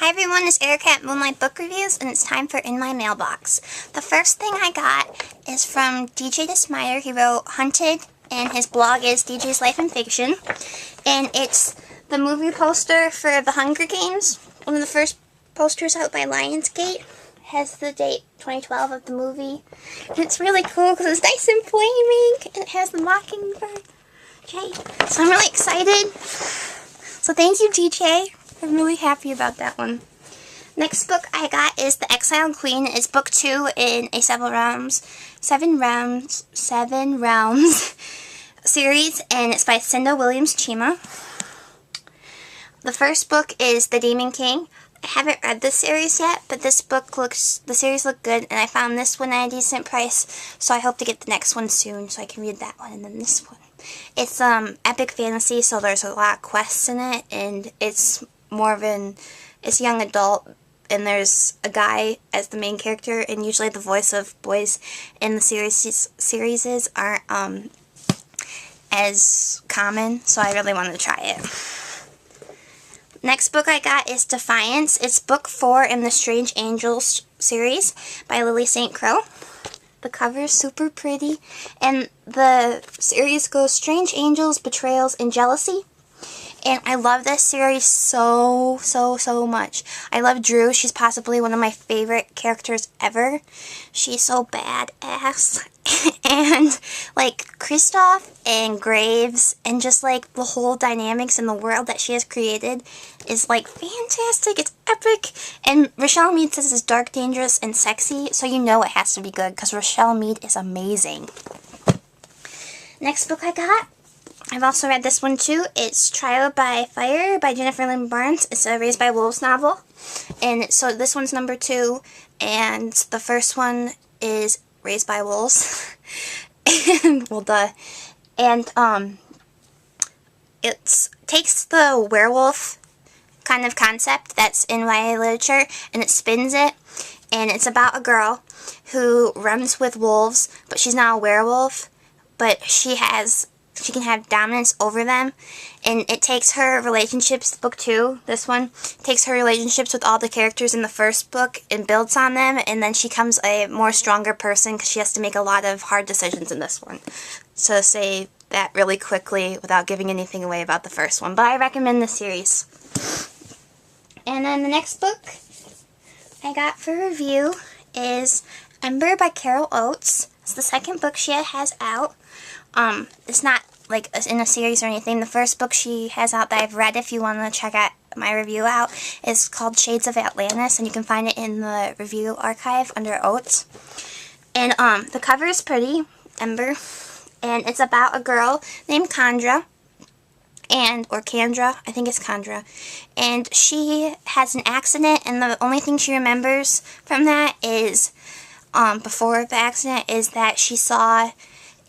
Hi everyone, it's Erica at Moonlight Book Reviews, and it's time for In My Mailbox. The first thing I got is from DJ Desmeyer. He wrote Hunted, and his blog is DJ's Life and Fiction. And it's the movie poster for The Hunger Games. One of the first posters out by Lionsgate. It has the date 2012 of the movie. And it's really cool because it's nice and flaming, and it has the mockingbird. Okay, so I'm really excited. So thank you, DJ. I'm really happy about that one. Next book I got is The Exiled Queen. It's book 2 in a seven rounds series, and it's by Cinda Williams Chima. The first book is The Demon King. I haven't read this series yet, but the series looked good, and I found this one at a decent price, so I hope to get the next one soon so I can read that one and then this one. It's epic fantasy, so there's a lot of quests in it, and it's more of it's young adult, and there's a guy as the main character, and usually the voice of boys in the series aren't as common, so I really wanted to try it. Next book I got is Defiance. It's book 4 in the Strange Angels series by Lily St. Croix. The cover is super pretty, and the series goes Strange Angels, Betrayals, and Jealousy. And I love this series so much. I love Drew. She's possibly one of my favorite characters ever. She's so badass. And like Kristoff and Graves and just like the whole dynamics in the world that she has created is like fantastic. It's epic. And Rochelle Mead says it's dark, dangerous, and sexy, so you know it has to be good because Rochelle Mead is amazing. Next book I got, I've also read this one too. It's Trial by Fire by Jennifer Lynn Barnes. It's a Raised by Wolves novel. And so this one's number 2, and the first one is Raised by Wolves. And, well, duh. And, it takes the werewolf kind of concept that's in YA literature, and it spins it. And it's about a girl who runs with wolves, but she's not a werewolf, but she can have dominance over them, and it takes her relationships, book 2, this one, takes her relationships with all the characters in the first book and builds on them, and then she becomes a more stronger person because she has to make a lot of hard decisions in this one. So say that really quickly without giving anything away about the first one, but I recommend this series. And then the next book I got for review is Ember by Carol Oates. It's the second book she has out. It's not like in a series or anything. The first book she has out that I've read, if you want to check out my review out, is called Shades of Atlantis, and you can find it in the review archive under Oates. And the cover is pretty, Ember, and it's about a girl named Chandra, or Candra, I think it's Chandra, and she has an accident, and the only thing she remembers from that is, before the accident, is that she saw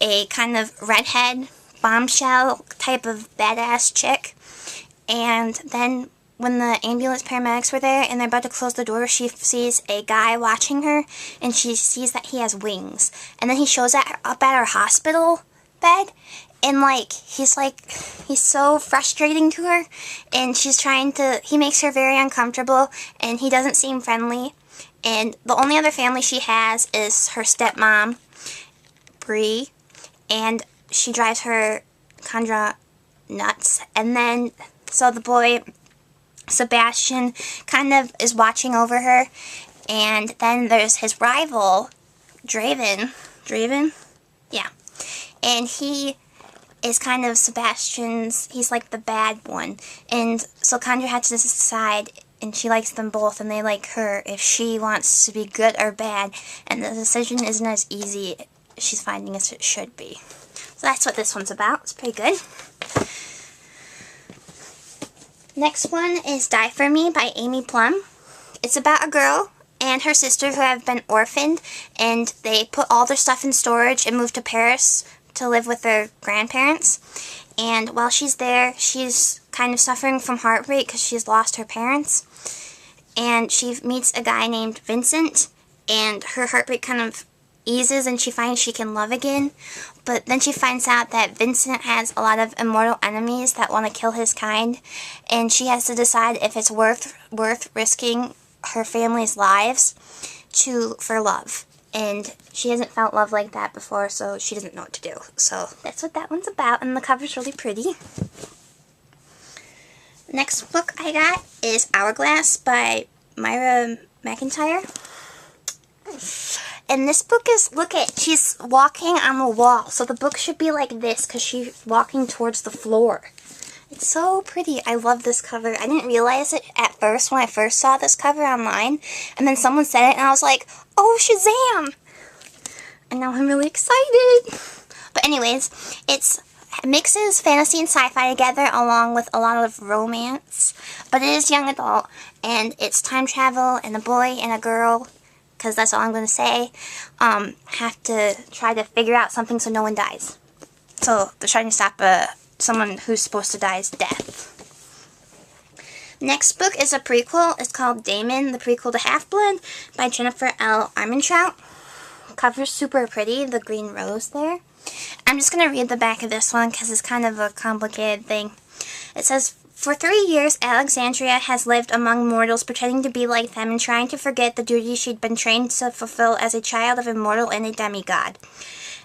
a kind of redhead, bombshell type of badass chick, and then when the ambulance paramedics were there and they're about to close the door, she sees a guy watching her, and she sees that he has wings, and then he shows up at her hospital bed, and he's so frustrating to her, and he makes her very uncomfortable, and he doesn't seem friendly, and the only other family she has is her stepmom, Bree, and she drives her Chandra nuts. And then, so the boy, Sebastian, kind of is watching over her. And then there's his rival, Draven? Yeah. And he is kind of he's like the bad one. And so Chandra had to decide, and she likes them both, and they like her, if she wants to be good or bad. And the decision isn't as easy she's finding as it should be. So that's what this one's about. It's pretty good. Next one is Die For Me by Amy Plum. It's about a girl and her sister who have been orphaned, and they put all their stuff in storage and move to Paris to live with their grandparents. And while she's there, she's kind of suffering from heartbreak because she's lost her parents. And she meets a guy named Vincent, and her heartbreak kind of eases and she finds she can love again. But then she finds out that Vincent has a lot of immortal enemies that want to kill his kind, and she has to decide if it's worth risking her family's lives for love. And she hasn't felt love like that before, so she doesn't know what to do. So that's what that one's about, and the cover's really pretty. Next book I got is Hourglass by Myra McIntyre. And this book is, look at, she's walking on the wall. So the book should be like this because she's walking towards the floor. It's so pretty. I love this cover. I didn't realize it at first when I first saw this cover online. And then someone said it and I was like, oh, Shazam! And now I'm really excited. But anyways, it mixes fantasy and sci-fi together along with a lot of romance. But it is young adult. And it's time travel and a boy and a girl, because that's all I'm going to say, have to try to figure out something so no one dies. So they're trying to stop someone who's supposed to die's death. Next book is a prequel. It's called Damon, the prequel to Half-Blood by Jennifer L. Armentrout. Cover's super pretty, the green rose there. I'm just going to read the back of this one because it's kind of a complicated thing. It says, for 3 years, Alexandria has lived among mortals, pretending to be like them and trying to forget the duties she'd been trained to fulfill as a child of a mortal and a demigod.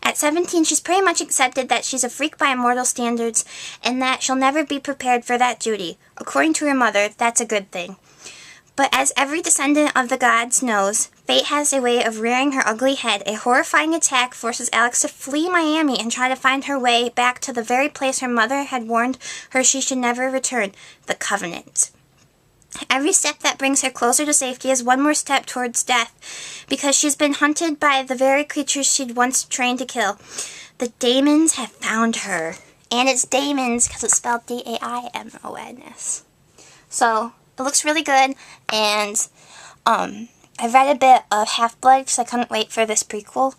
At 17, she's pretty much accepted that she's a freak by immortal standards and that she'll never be prepared for that duty. According to her mother, that's a good thing. But as every descendant of the gods knows, fate has a way of rearing her ugly head. A horrifying attack forces Alex to flee Miami and try to find her way back to the very place her mother had warned her she should never return, the Covenant. Every step that brings her closer to safety is one more step towards death, because she's been hunted by the very creatures she'd once trained to kill. The Daemons have found her. And it's Daemons because it's spelled D-A-I-M-O-N-S. So it looks really good, and I read a bit of Half-Blood because I couldn't wait for this prequel,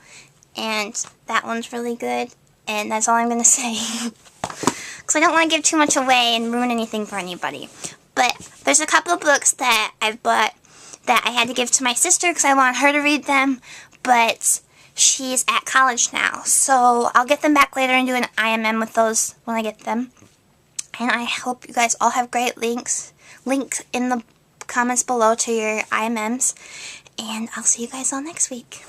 and that one's really good, and that's all I'm going to say. Because I don't want to give too much away and ruin anything for anybody. But there's a couple of books that I've bought that I had to give to my sister because I want her to read them, but she's at college now, so I'll get them back later and do an IMM with those when I get them. And I hope you guys all have great links in the comments below to your IMMs, and I'll see you guys all next week.